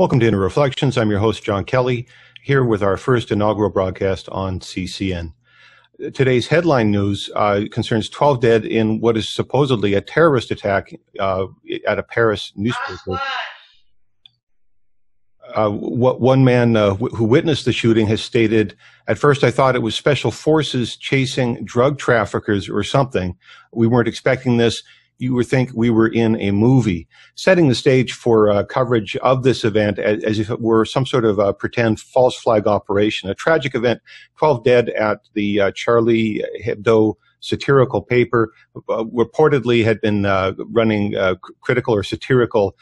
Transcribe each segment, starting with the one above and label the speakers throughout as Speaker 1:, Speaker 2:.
Speaker 1: Welcome to Inner Reflections. I'm your host, John Kelly, here with our first inaugural broadcast on CCN. Today's headline news concerns 12 dead in what is supposedly a terrorist attack at a Paris newspaper. One man who witnessed the shooting has stated, "At first I thought it was special forces chasing drug traffickers or something. We weren't expecting this. You would think we were in a movie," setting the stage for coverage of this event as if it were some sort of a pretend false flag operation. A tragic event, 12 dead at the Charlie Hebdo satirical paper, reportedly had been running critical or satirical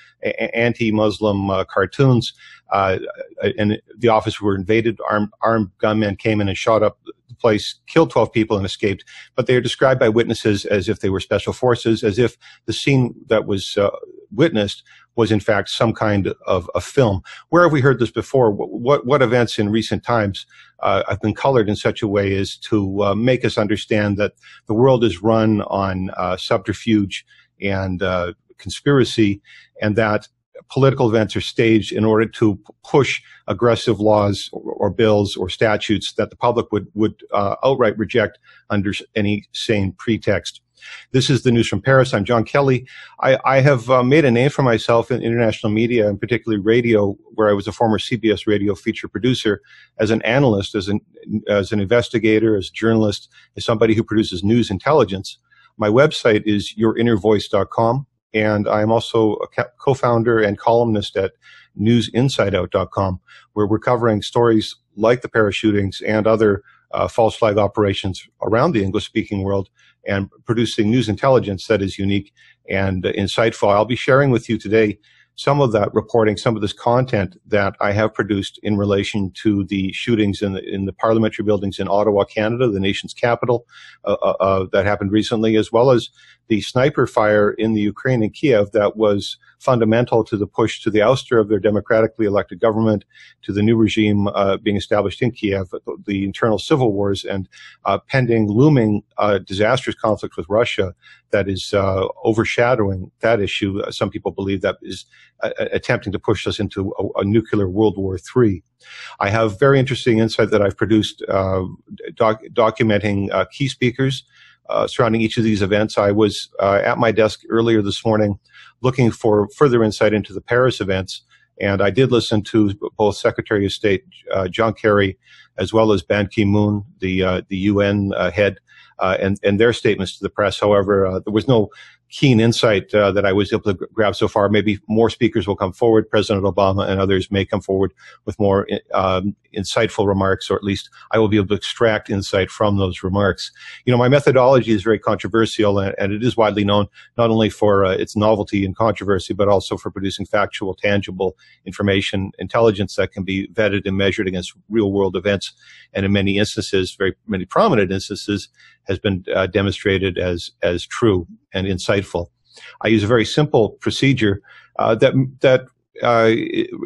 Speaker 1: anti-Muslim cartoons, and the office were invaded. Armed gunmen came in and shot up the place, killed 12 people and escaped, but they are described by witnesses as if they were special forces, as if the scene that was witnessed was in fact some kind of a film. Where have we heard this before? What events in recent times have been colored in such a way as to make us understand that the world is run on subterfuge and conspiracy, and that political events are staged in order to push aggressive laws or bills or statutes that the public would outright reject under any sane pretext. This is the news from Paris. I'm John Kelly. I have made a name for myself in international media, and particularly radio, where I was a former CBS radio feature producer, as an analyst, as an investigator, as a journalist, as somebody who produces news intelligence. My website is yourinnervoice.com. And I'm also a co-founder and columnist at newsinsideout.com, where we're covering stories like the Paris shootings and other false flag operations around the English-speaking world, and producing news intelligence that is unique and insightful. I'll be sharing with you today some of that reporting, some of this content that I have produced in relation to the shootings in the parliamentary buildings in Ottawa, Canada, the nation's capital, that happened recently, as well as the sniper fire in the Ukraine and Kiev that was fundamental to the push to the ouster of their democratically elected government, to the new regime being established in Kiev, the internal civil wars, and pending, looming disastrous conflict with Russia that is overshadowing that issue. Some people believe that is attempting to push us into a nuclear World War III. I have very interesting insight that I've produced documenting key speakers surrounding each of these events. I was at my desk earlier this morning looking for further insight into the Paris events, and I did listen to both Secretary of State John Kerry as well as Ban Ki-moon, the UN head, and their statements to the press. However, there was no keen insight that I was able to grab so far. Maybe more speakers will come forward. President Obama and others may come forward with more insightful remarks, or at least I will be able to extract insight from those remarks. You know, my methodology is very controversial, and it is widely known not only for its novelty and controversy, but also for producing factual, tangible information, intelligence that can be vetted and measured against real-world events, and in many instances, very many prominent instances, has been demonstrated as true and insightful. I use a very simple procedure that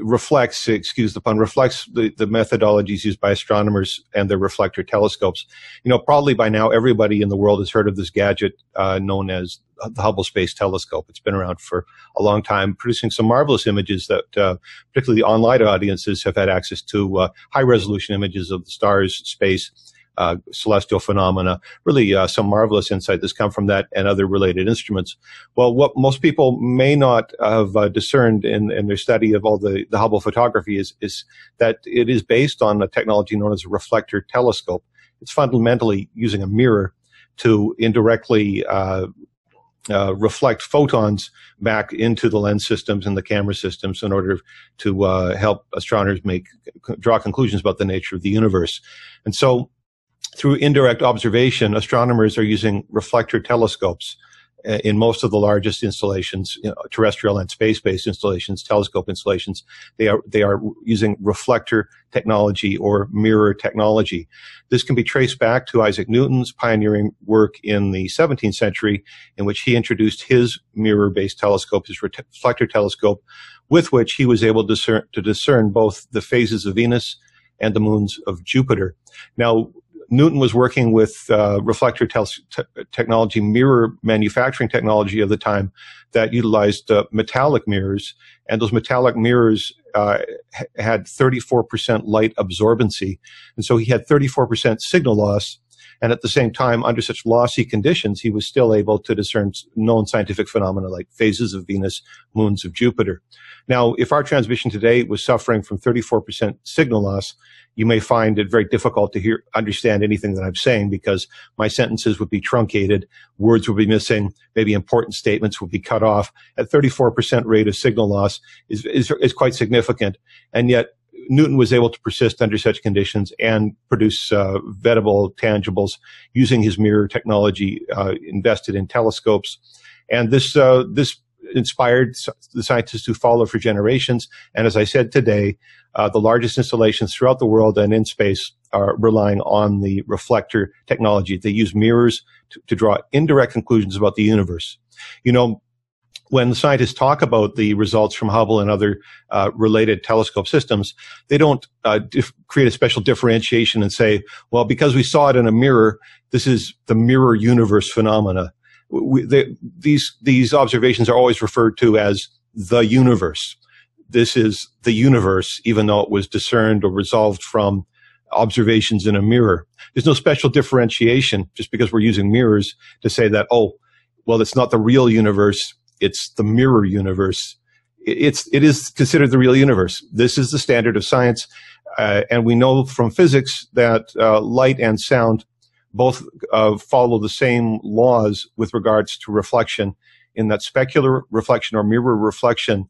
Speaker 1: reflects, excuse the pun, reflects the methodologies used by astronomers and their reflector telescopes. You know, probably by now everybody in the world has heard of this gadget known as the Hubble Space Telescope. It's been around for a long time, producing some marvelous images that particularly the online audiences have had access to, high-resolution images of the stars, space, celestial phenomena, really some marvelous insight that's come from that and other related instruments. Well, what most people may not have discerned in their study of all the Hubble photography is that it is based on a technology known as a reflector telescope. It's fundamentally using a mirror to indirectly reflect photons back into the lens systems and the camera systems in order to help astronomers draw conclusions about the nature of the universe. And so, through indirect observation, astronomers are using reflector telescopes in most of the largest installations, terrestrial and space-based installations, telescope installations. They are using reflector technology or mirror technology. This can be traced back to Isaac Newton's pioneering work in the 17th century, in which he introduced his mirror-based telescope, his reflector telescope, with which he was able to discern both the phases of Venus and the moons of Jupiter. Now, Newton was working with reflector technology, mirror manufacturing technology of the time that utilized metallic mirrors, and those metallic mirrors had 34% light absorbency. And so he had 34% signal loss. And at the same time, under such lossy conditions, he was still able to discern known scientific phenomena like phases of Venus, moons of Jupiter. Now, if our transmission today was suffering from 34% signal loss, you may find it very difficult to understand anything that I'm saying, because my sentences would be truncated, words would be missing, maybe important statements would be cut off. At 34% rate of signal loss is quite significant. And yet, Newton was able to persist under such conditions and produce vettable tangibles using his mirror technology invested in telescopes. And this inspired the scientists who follow for generations. And as I said today, the largest installations throughout the world and in space are relying on the reflector technology. They use mirrors to draw indirect conclusions about the universe. You know, when the scientists talk about the results from Hubble and other related telescope systems, they don't create a special differentiation and say, well, because we saw it in a mirror, this is the mirror universe phenomena. These observations are always referred to as the universe. This is the universe, even though it was discerned or resolved from observations in a mirror. There's no special differentiation just because we're using mirrors to say that, oh, well, it's not the real universe. It's the mirror universe. It is considered the real universe. This is the standard of science. And we know from physics that light and sound both follow the same laws with regards to reflection, in that specular reflection or mirror reflection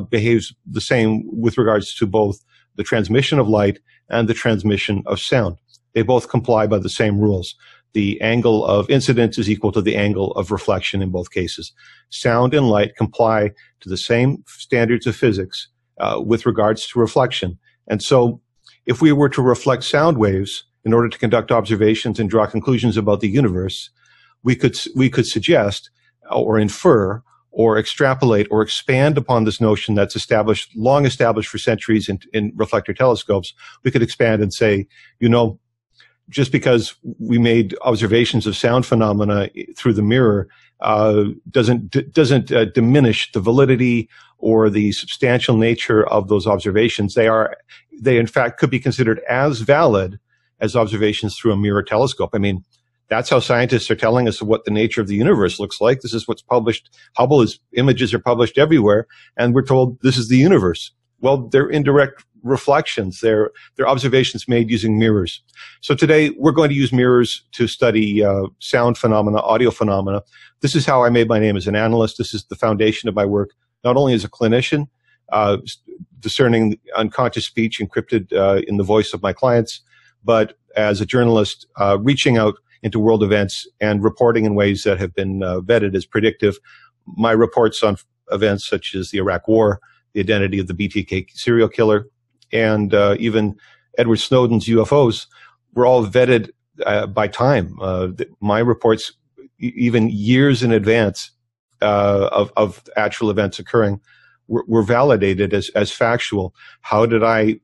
Speaker 1: behaves the same with regards to both the transmission of light and the transmission of sound. They both comply by the same rules. The angle of incidence is equal to the angle of reflection in both cases. Sound and light comply to the same standards of physics with regards to reflection. And so if we were to reflect sound waves in order to conduct observations and draw conclusions about the universe, we could suggest or infer or extrapolate or expand upon this notion that's long established for centuries in reflector telescopes. We could expand and say, you know, just because we made observations of sound phenomena through the mirror doesn't diminish the validity or the substantial nature of those observations. They in fact could be considered as valid as observations through a mirror telescope. I mean, that's how scientists are telling us what the nature of the universe looks like. This is what's published. Hubble's images are published everywhere, and we're told this is the universe. Well, they're indirect reflections. They're observations made using mirrors. So today we're going to use mirrors to study sound phenomena, audio phenomena. This is how I made my name as an analyst. This is the foundation of my work, not only as a clinician, discerning unconscious speech encrypted in the voice of my clients, but as a journalist, reaching out into world events and reporting in ways that have been vetted as predictive. My reports on events such as the Iraq War, the identity of the BTK serial killer, and even Edward Snowden's UFOs were all vetted by time. My reports, even years in advance of actual events occurring, were validated as factual. How did I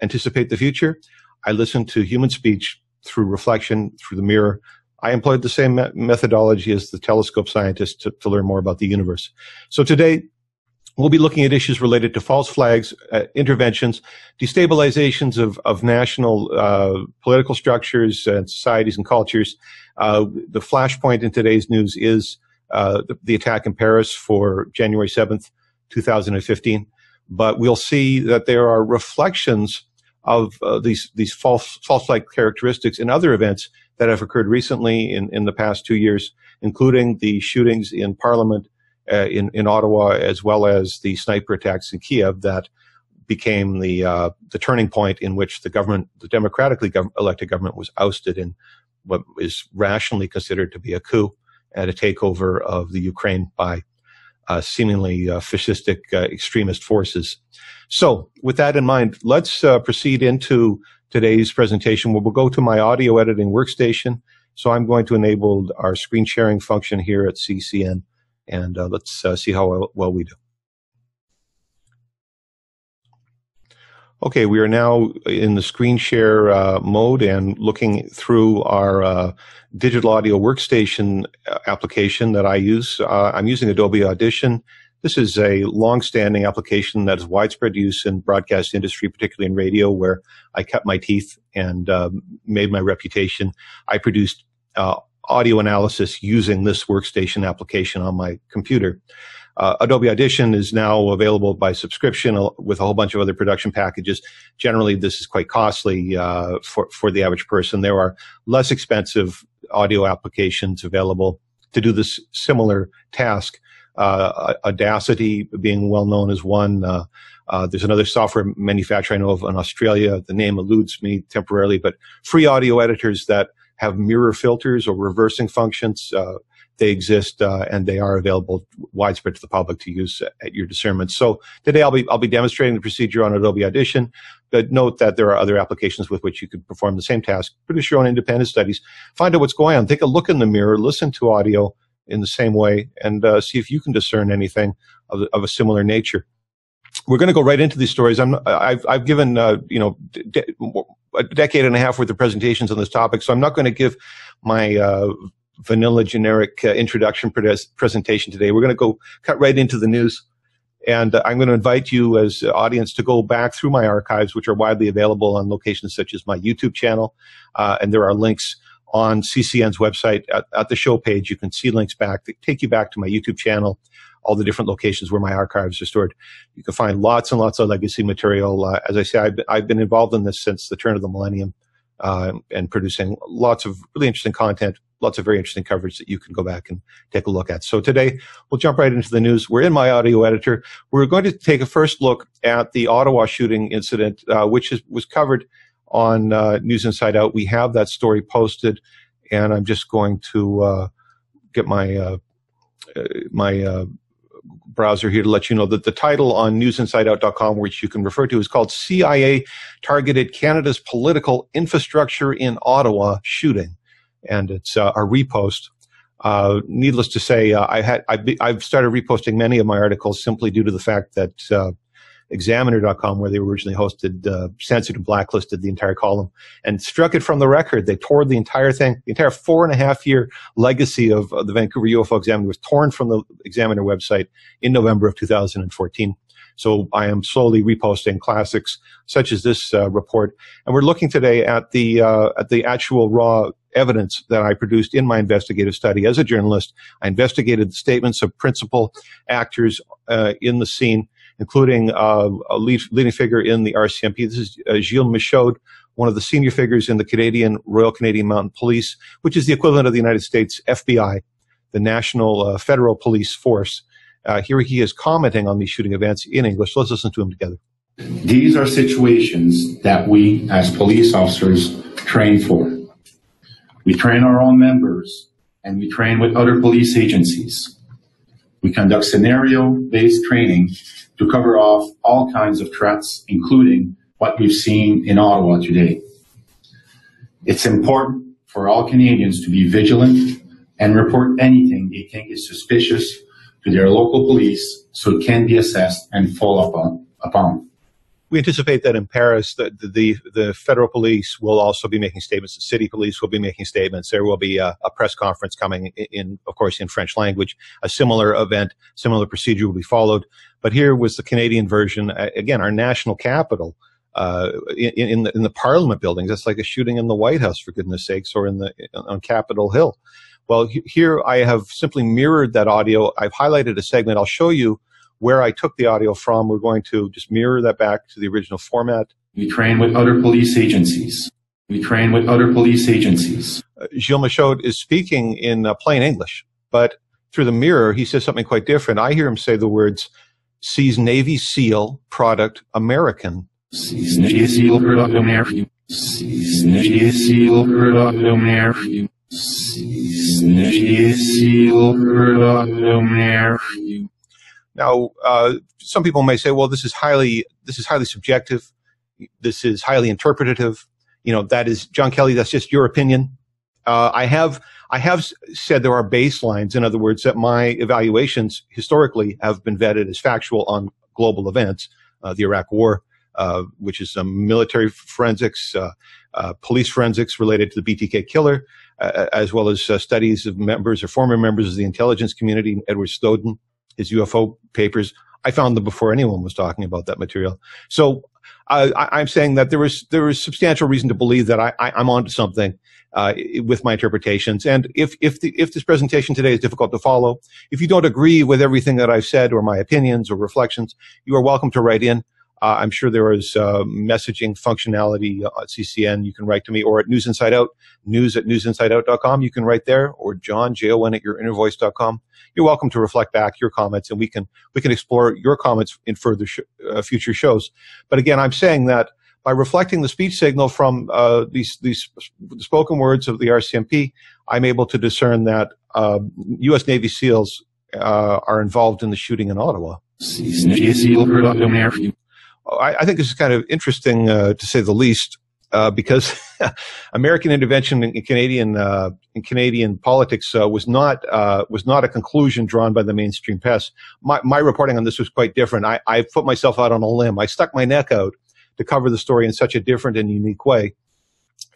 Speaker 1: anticipate the future? I listened to human speech through reflection, through the mirror. I employed the same methodology as the telescope scientists to learn more about the universe. So today, we'll be looking at issues related to false flags, interventions, destabilizations of national political structures and societies and cultures. The flashpoint in today's news is the attack in Paris for January 7th, 2015. But we'll see that there are reflections of these false flag characteristics in other events that have occurred recently in the past 2 years, including the shootings in Parliament in Ottawa, as well as the sniper attacks in Kiev that became the turning point in which the democratically elected government was ousted in what is rationally considered to be a coup and a takeover of the Ukraine by seemingly fascistic extremist forces. So with that in mind, let's proceed into today's presentation where we'll go to my audio editing workstation. So I'm going to enable our screen sharing function here at CCN, and let's see how well we do. Okay, we are now in the screen share mode and looking through our digital audio workstation application that I use. I'm using Adobe Audition. This is a long-standing application that is widespread use in broadcast industry, particularly in radio, where I cut my teeth and made my reputation. I produced audio analysis using this workstation application on my computer. Adobe Audition is now available by subscription with a whole bunch of other production packages. Generally, this is quite costly for the average person. There are less expensive audio applications available to do this similar task. Audacity being well known as one. There's another software manufacturer I know of in Australia. The name eludes me temporarily, but free audio editors that have mirror filters or reversing functions. They exist, and they are available widespread to the public to use at your discernment. So today I'll be demonstrating the procedure on Adobe Audition, but note that there are other applications with which you could perform the same task. Produce your own independent studies. Find out what's going on. Take a look in the mirror. Listen to audio in the same way, and see if you can discern anything of a similar nature. We're going to go right into these stories. I've given a decade and a half worth of presentations on this topic, so I'm not going to give my vanilla generic introduction presentation today. We're going to go cut right into the news, and I'm going to invite you as audience to go back through my archives, which are widely available on locations such as my YouTube channel, and there are links on CCN's website at the show page. You can see links back that take you back to my YouTube channel, all the different locations where my archives are stored. You can find lots and lots of legacy material. As I say, I've been involved in this since the turn of the millennium, and producing lots of really interesting content, lots of very interesting coverage that you can go back and take a look at. So today, we'll jump right into the news. We're in my audio editor. We're going to take a first look at the Ottawa shooting incident, which was covered on News Inside Out. We have that story posted, and I'm just going to get my browser here to let you know that the title on newsinsideout.com, which you can refer to, is called CIA Targeted Canada's Political Infrastructure in Ottawa Shooting. And it's a repost. Needless to say, I've started reposting many of my articles simply due to the fact that Examiner.com, where they were originally hosted, censored and blacklisted the entire column and struck it from the record. They tore the entire thing. The entire 4.5-year legacy of the Vancouver UFO Examiner was torn from the Examiner website in November of 2014. So I am slowly reposting classics such as this report, and we're looking today at the actual raw evidence that I produced in my investigative study as a journalist. I investigated the statements of principal actors in the scene, including a leading figure in the RCMP. This is Gilles Michaud, one of the senior figures in the Royal Canadian Mounted Police, which is the equivalent of the United States FBI, the National Federal Police Force. Here he is commenting on these shooting events in English. Let's listen to him together.
Speaker 2: These are situations that we, as police officers, train for. We train our own members, and we train with other police agencies. We conduct scenario-based training to cover off all kinds of threats, including what we've seen in Ottawa today. It's important for all Canadians to be vigilant and report anything they think is suspicious to their local police so it can be assessed and followed upon.
Speaker 1: We anticipate that in Paris, the federal police will also be making statements. The city police will be making statements. There will be a press conference coming in, of course, in French language. A similar event, similar procedure will be followed. But here was the Canadian version. Again, our national capital, in the Parliament buildings. That's like a shooting in the White House, for goodness sakes, or on Capitol Hill. Well, here I have simply mirrored that audio. I've highlighted a segment. I'll show you where I took the audio from. We're going to just mirror that back to the original format.
Speaker 2: We train with other police agencies. We train with other police agencies.
Speaker 1: Gilles Michaud is speaking in plain English, but through the mirror, he says something quite different. I hear him say the words, "Sees Navy SEAL product American."
Speaker 2: Sees Navy SEAL product American. Sees Navy SEAL product American. Sees Navy SEAL product American.
Speaker 1: Now, some people may say, well, this is highly subjective. This is highly interpretative. You know, that is, John Kelly, that's just your opinion. I have said there are baselines. In other words, that my evaluations historically have been vetted as factual on global events, the Iraq War, which is some military forensics, police forensics related to the BTK killer, as well as studies of members or former members of the intelligence community, Edward Snowden, his UFO papers. I found them before anyone was talking about that material. So I'm saying that there was substantial reason to believe that I'm onto something with my interpretations. And if this presentation today is difficult to follow, if you don't agree with everything that I've said or my opinions or reflections, you are welcome to write in. I'm sure there is messaging functionality at CCN. You can write to me, or at News Inside Out, news@newsinsideout.com. You can write there, or John, Jon at yourinnervoice.com. You're welcome to reflect back your comments, and we can explore your comments in further future shows. But again, I'm saying that by reflecting the speech signal from these spoken words of the RCMP, I'm able to discern that U.S. Navy SEALs are involved in the shooting in Ottawa. I think this is kind of interesting, to say the least, because American intervention in Canadian politics was not a conclusion drawn by the mainstream press. My reporting on this was quite different. I put myself out on a limb. I stuck my neck out to cover the story in such a different and unique way,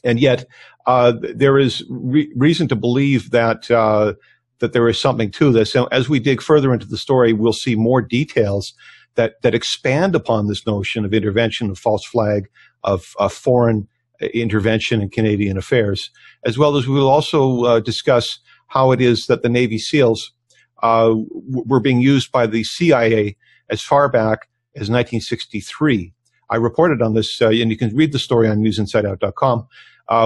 Speaker 1: and yet there is reason to believe that there is something to this. And as we dig further into the story, we'll see more details that expand upon this notion of intervention, of false flag, of foreign intervention in Canadian affairs, as well as we will also discuss how it is that the Navy SEALs were being used by the CIA as far back as 1963. I reported on this, and you can read the story on newsinsideout.com,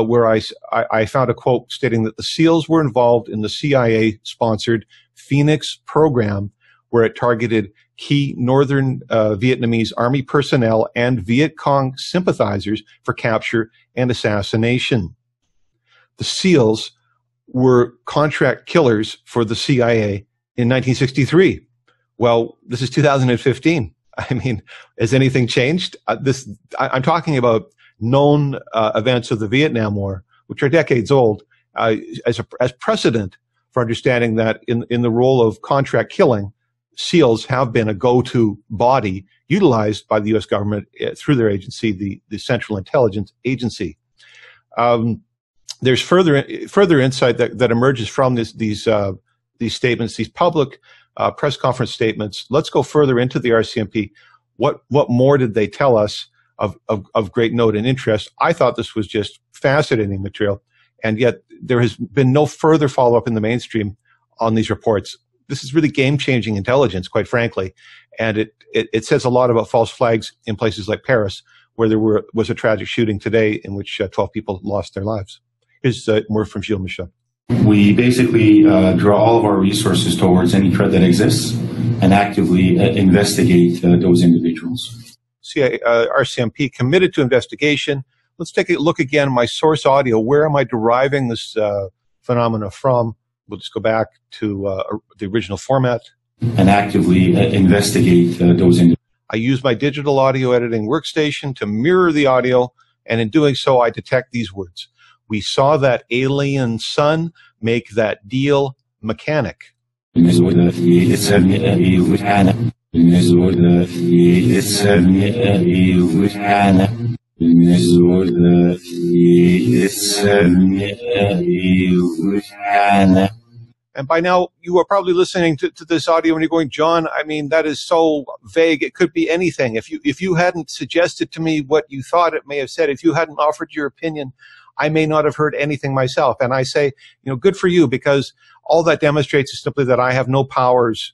Speaker 1: where I found a quote stating that the SEALs were involved in the CIA-sponsored Phoenix program, where it targeted key northern Vietnamese army personnel and Viet Cong sympathizers for capture and assassination. The SEALs were contract killers for the CIA in 1963. Well, this is 2015. I mean, has anything changed? I'm talking about known events of the Vietnam War, which are decades old, as precedent for understanding that in the role of contract killing, SEALs have been a go-to body utilized by the U.S. government through their agency, the Central Intelligence Agency. There's further insight that emerges from these statements, these public press conference statements. Let's go further into the RCMP. What more did they tell us of great note and interest? I thought this was just fascinating material, and yet there has been no further follow-up in the mainstream on these reports. This is really game-changing intelligence, quite frankly, and it says a lot about false flags in places like Paris, where there was a tragic shooting today in which 12 people lost their lives. Here's more from Gilles Michaud.
Speaker 2: We basically draw all of our resources towards any threat that exists and actively investigate those individuals.
Speaker 1: RCMP committed to investigation. Let's take a look again. My source audio. Where am I deriving this phenomena from? We'll just go back to the original format.
Speaker 2: And actively investigate those individuals.
Speaker 1: I use my digital audio editing workstation to mirror the audio, and in doing so, I detect these words. We saw that alien son make that deal mechanic. And by now, you are probably listening to this audio and you're going, John, I mean, that is so vague. It could be anything. If you hadn't suggested to me what you thought it may have said, if you hadn't offered your opinion, I may not have heard anything myself. And I say, good for you, because all that demonstrates is simply that I have no powers.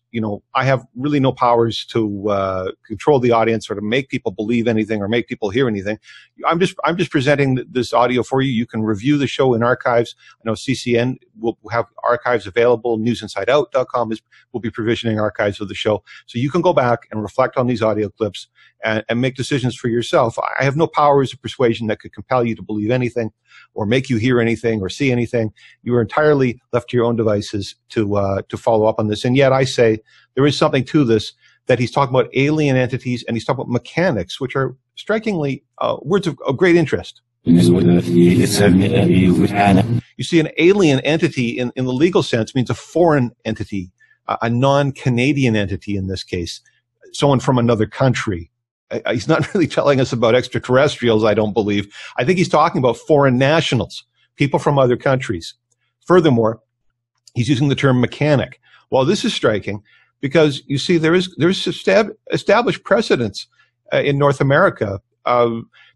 Speaker 1: I have really no powers to control the audience or to make people believe anything or make people hear anything. I'm just presenting this audio for you. You can review the show in archives. I know CCN will have archives available. Newsinsideout.com will be provisioning archives of the show. So you can go back and reflect on these audio clips and make decisions for yourself. I have no powers of persuasion that could compel you to believe anything or make you hear anything or see anything. You are entirely left to your own devices to follow up on this. And yet I say there is something to this, that he's talking about alien entities and he's talking about mechanics, which are strikingly words of great interest. You see, an alien entity in the legal sense means a foreign entity, a non-Canadian entity in this case, someone from another country. He's not really telling us about extraterrestrials, I don't believe. I think he's talking about foreign nationals, people from other countries. Furthermore, he's using the term mechanic. Well, this is striking because you see there's established precedents in North America.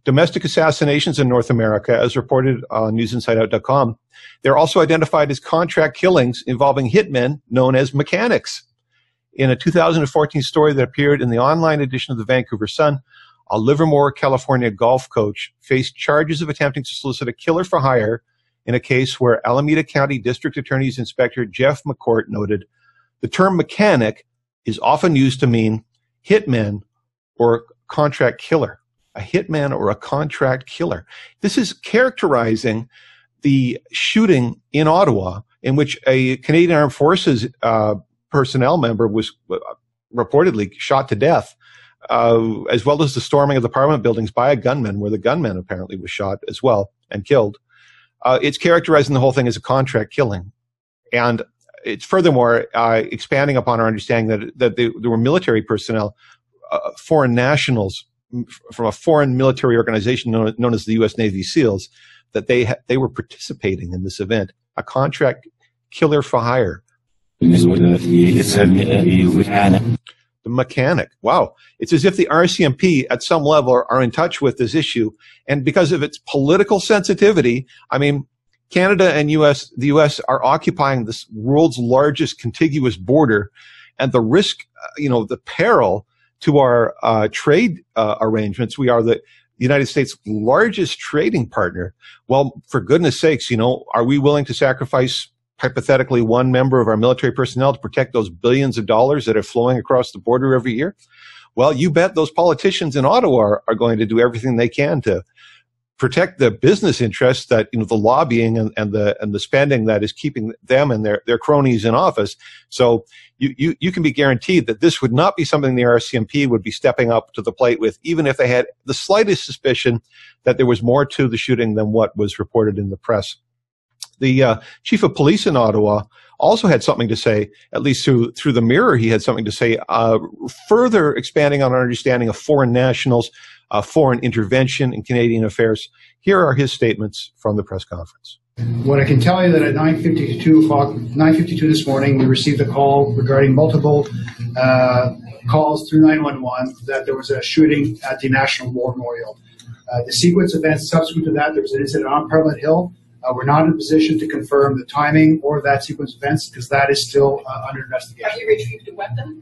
Speaker 1: Domestic assassinations in North America, as reported on newsinsideout.com, they're also identified as contract killings involving hitmen known as mechanics. In a 2014 story that appeared in the online edition of the Vancouver Sun, a Livermore, California golf coach faced charges of attempting to solicit a killer for hire in a case where Alameda County District Attorney's Inspector Jeff McCourt noted, the term mechanic is often used to mean hitman or contract killer. A hitman or a contract killer. This is characterizing the shooting in Ottawa in which a Canadian Armed Forces personnel member was reportedly shot to death, as well as the storming of the Parliament buildings by a gunman, where the gunman apparently was shot as well and killed. It's characterizing the whole thing as a contract killing. And it's furthermore expanding upon our understanding that there were military personnel, foreign nationals, from a foreign military organization known as the U.S. Navy SEALs, that they were participating in this event. A contract killer for hire. The mechanic. Wow. It's as if the RCMP at some level are in touch with this issue. And because of its political sensitivity, I mean, Canada and the U.S. are occupying this world's largest contiguous border, and the risk, the peril to our trade arrangements. We are the United States' largest trading partner. Well, for goodness sakes, are we willing to sacrifice hypothetically one member of our military personnel to protect those billions of dollars that are flowing across the border every year? Well, you bet those politicians in Ottawa are going to do everything they can to protect the business interests that, the lobbying and the spending that is keeping them and their cronies in office. So you can be guaranteed that this would not be something the RCMP would be stepping up to the plate with, even if they had the slightest suspicion that there was more to the shooting than what was reported in the press. The chief of police in Ottawa also had something to say, at least through the Mirror, he had something to say, further expanding on our understanding of foreign nationals, foreign intervention in Canadian affairs. Here are his statements from the press conference.
Speaker 3: What I can tell you that at 9:52 this morning, we received a call regarding multiple calls through 911 that there was a shooting at the National War Memorial. The sequence of events subsequent to that, there was an incident on Parliament Hill. We're not in a position to confirm the timing or that sequence of events because that is still under investigation.
Speaker 4: Have you retrieved a weapon?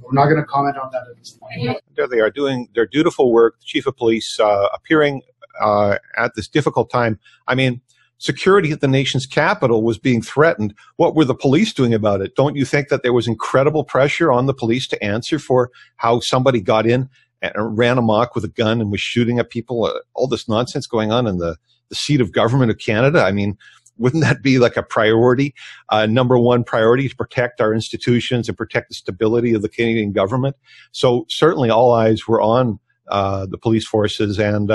Speaker 3: We're not going to comment on that at this point.
Speaker 1: There they are doing their dutiful work. The chief of police appearing at this difficult time. I mean, security at the nation's capital was being threatened. What were the police doing about it? Don't you think that there was incredible pressure on the police to answer for how somebody got in and ran amok with a gun and was shooting at people? All this nonsense going on in the seat of government of Canada. I mean, wouldn't that be like a priority, number one priority, to protect our institutions and protect the stability of the Canadian government? So certainly all eyes were on the police forces, and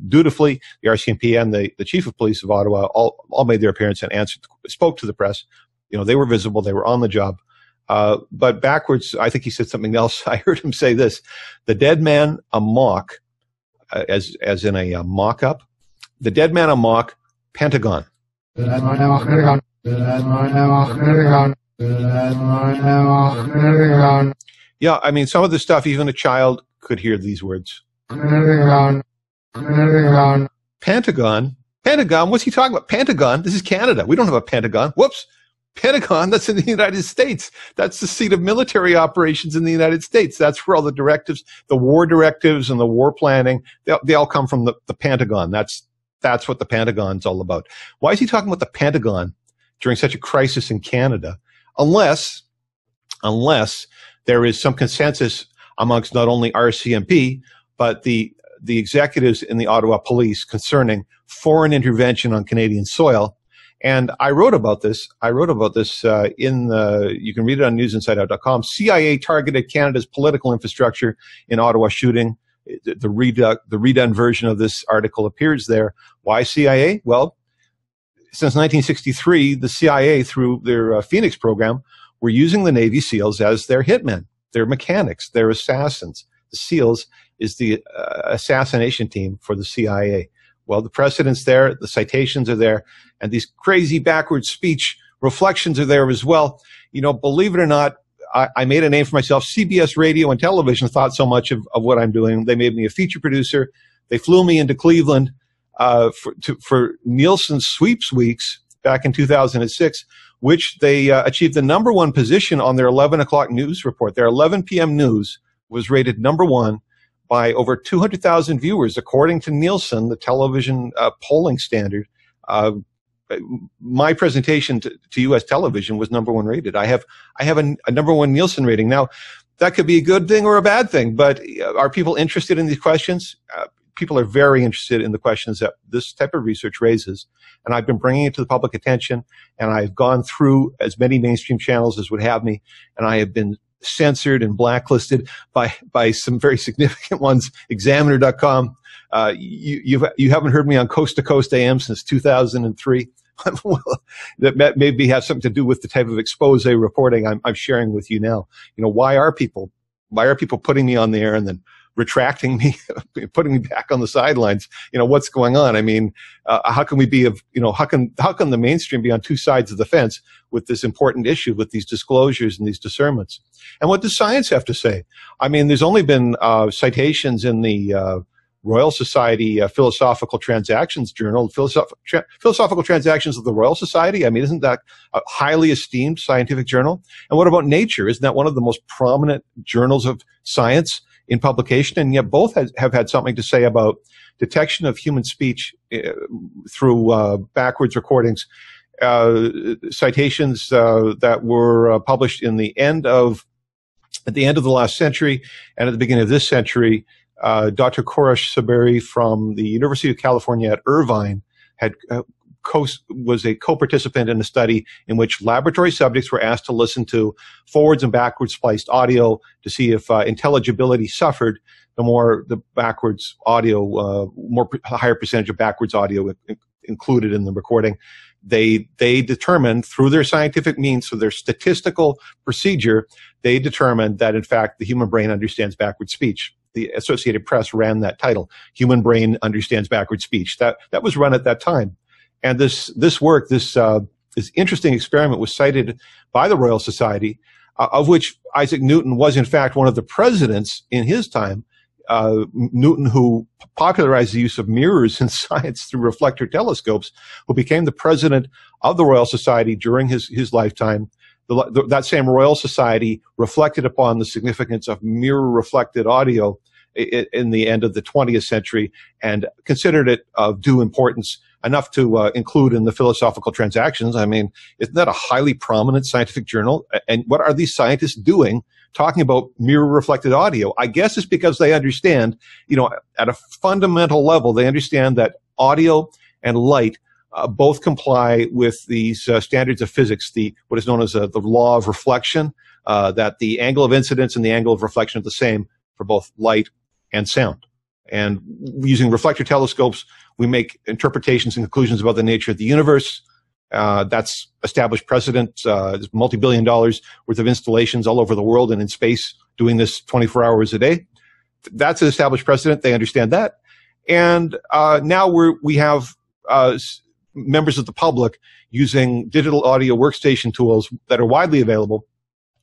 Speaker 1: dutifully the RCMP and the chief of police of Ottawa all made their appearance and spoke to the press. They were visible, they were on the job. But backwards, I think he said something else. I heard him say this: the dead man amok, as in a mock-up. The dead man amok, Pentagon. Yeah, I mean, some of the stuff, even a child could hear these words. Pentagon. Pentagon? What's he talking about? Pentagon? This is Canada. We don't have a Pentagon. Whoops. Pentagon, that's in the United States. That's the seat of military operations in the United States. That's where all the directives, the war directives and the war planning, they all come from the Pentagon. That's what the Pentagon's all about. Why is he talking about the Pentagon during such a crisis in Canada? Unless there is some consensus amongst not only RCMP, but the executives in the Ottawa Police concerning foreign intervention on Canadian soil. And I wrote about this. You can read it on newsinsideout.com. CIA targeted Canada's political infrastructure in Ottawa shooting. The redone version of this article appears there. Why CIA? Well, since 1963, the CIA, through their Phoenix program, were using the Navy SEALs as their hitmen, their mechanics, their assassins. The SEALs is the assassination team for the CIA. Well, the precedent's there, the citations are there, and these crazy backwards speech reflections are there as well. Believe it or not, I made a name for myself. CBS Radio and Television thought so much of what I'm doing. They made me a feature producer. They flew me into Cleveland for Nielsen's Sweeps Weeks back in 2006, which they achieved the #1 position on their 11 o'clock news report. Their 11 p.m. news was rated #1 by over 200,000 viewers, according to Nielsen, the television polling standard. My presentation to U.S. television was #1 rated. I have a #1 Nielsen rating. Now, that could be a good thing or a bad thing, but are people interested in these questions? People are very interested in the questions that this type of research raises, and I've been bringing it to the public attention, and I've gone through as many mainstream channels as would have me, and I have been censored and blacklisted by some very significant ones. Examiner.com. You haven't heard me on Coast to Coast AM since 2003. Well, that maybe has something to do with the type of expose reporting I'm sharing with you now. You know, why are people putting me on the air and then retracting me, putting me back on the sidelines? You know, what's going on? I mean, how can we be how can the mainstream be on two sides of the fence with this important issue, with these disclosures and these discernments? And what does science have to say? I mean, there's only been citations in the Royal Society Philosophical Transactions Journal, Philosophical Transactions of the Royal Society. I mean, isn't that a highly esteemed scientific journal? And what about Nature? Isn't that one of the most prominent journals of science in publication? And yet both have had something to say about detection of human speech through backwards recordings. Citations that were published at the end of the last century and at the beginning of this century. Dr. Koresh Saberi from the University of California at Irvine was a co-participant in a study in which laboratory subjects were asked to listen to forwards and backwards spliced audio to see if intelligibility suffered. The more the backwards audio, higher percentage of backwards audio included in the recording. They determined through their scientific means, through their statistical procedure, they determined that in fact the human brain understands backward speech. The Associated Press ran that title, Human Brain Understands Backward Speech. That was run at that time. And this interesting experiment was cited by the Royal Society, of which Isaac Newton was in fact one of the presidents in his time. Newton, who popularized the use of mirrors in science through reflector telescopes, who became the president of the Royal Society during his lifetime. That same Royal Society reflected upon the significance of mirror-reflected audio in the end of the 20th century and considered it of due importance enough to include in the Philosophical Transactions. I mean, isn't that a highly prominent scientific journal? And what are these scientists doing talking about mirror-reflected audio? I guess it's because they understand, at a fundamental level, they understand that audio and light both comply with these standards of physics, what is known as the law of reflection, that the angle of incidence and the angle of reflection are the same for both light and sound. And using reflector telescopes, we make interpretations and conclusions about the nature of the universe. That's established precedent. There's multi-billion dollars worth of installations all over the world and in space doing this 24 hours a day. That's an established precedent. They understand that. And now we have members of the public using digital audio workstation tools that are widely available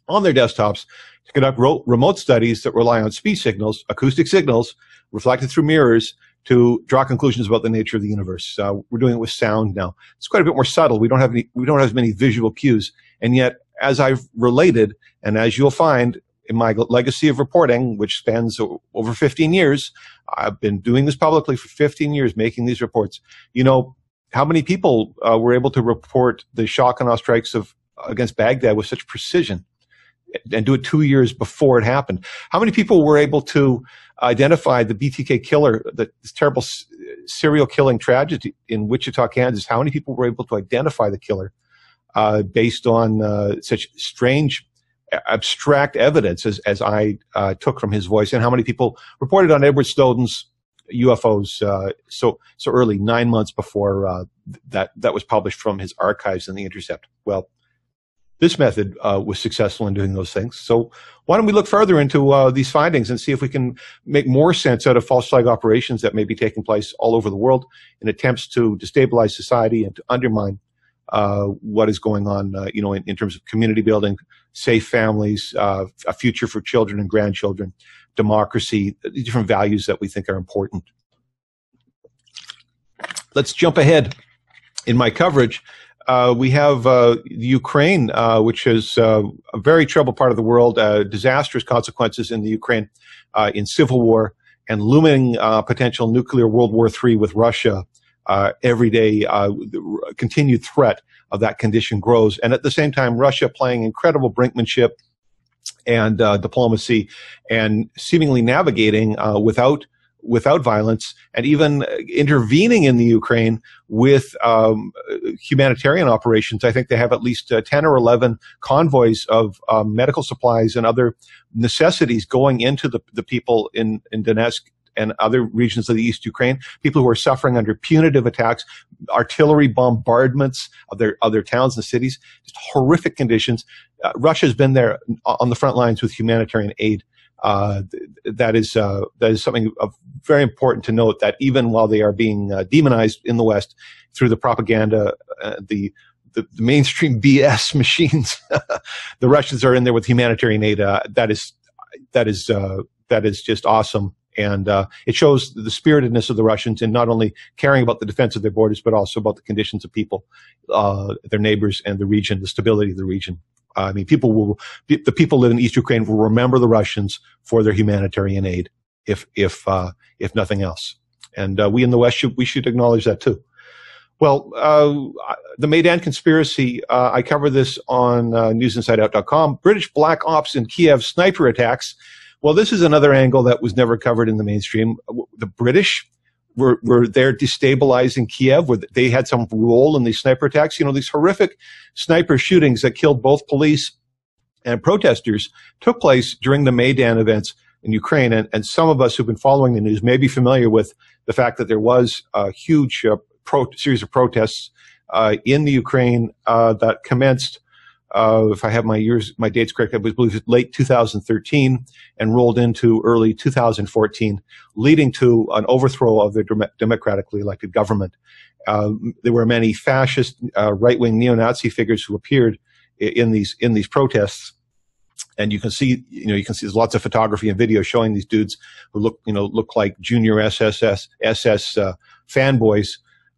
Speaker 1: on their desktops to conduct remote studies that rely on speech signals, acoustic signals, reflected through mirrors to draw conclusions about the nature of the universe. We're doing it with sound now. It's quite a bit more subtle. We don't have as many visual cues. And yet, as I've related, and as you'll find in my legacy of reporting, which spans over 15 years, I've been doing this publicly for 15 years, making these reports. How many people were able to report the shock and awe strikes against Baghdad with such precision and do it 2 years before it happened? How many people were able to identify the BTK killer, this terrible serial killing tragedy in Wichita, Kansas? How many people were able to identify the killer based on such strange, abstract evidence as I took from his voice? And how many people reported on Edward Snowden's UFOs so early, 9 months before that was published from his archives in The Intercept? Well, this method was successful in doing those things. So why don't we look further into these findings and see if we can make more sense out of false flag operations that may be taking place all over the world in attempts to destabilize society and to undermine what is going on, in terms of community building, safe families, a future for children and grandchildren, democracy, different values that we think are important. Let's jump ahead in my coverage. We have Ukraine, which is a very troubled part of the world, disastrous consequences in the Ukraine, in civil war, and looming potential nuclear World War III with Russia. Every day, the continued threat of that condition grows. And at the same time, Russia playing incredible brinkmanship and diplomacy and seemingly navigating without violence, and even intervening in the Ukraine with humanitarian operations. I think they have at least 10 or 11 convoys of medical supplies and other necessities going into the people in Donetsk and other regions of the East Ukraine, people who are suffering under punitive attacks, artillery bombardments of their towns and cities, just horrific conditions. Russia's been there on the front lines with humanitarian aid. That is something very important to note, that even while they are being demonized in the West through the propaganda, the mainstream BS machines, the Russians are in there with humanitarian aid. That is just awesome. And it shows the spiritedness of the Russians in not only caring about the defense of their borders, but also about the conditions of people, their neighbors, and the region, the stability of the region. I mean, the people living in East Ukraine will remember the Russians for their humanitarian aid, if nothing else. And we in the West should acknowledge that too. Well, the Maidan conspiracy, I cover this on newsinsideout.com. British black ops in Kiev sniper attacks. Well, this is another angle that was never covered in the mainstream. The British were there destabilizing Kiev, where they had some role in these sniper attacks. These horrific sniper shootings that killed both police and protesters took place during the Maidan events in Ukraine. And some of us who've been following the news may be familiar with the fact that there was a huge series of protests in the Ukraine that commenced, if I have my dates correct, I believe it was late 2013 and rolled into early 2014, leading to an overthrow of their democratically elected government. There were many fascist, right-wing neo-Nazi figures who appeared in these protests, and you can see there's lots of photography and video showing these dudes who look like junior SS fanboys,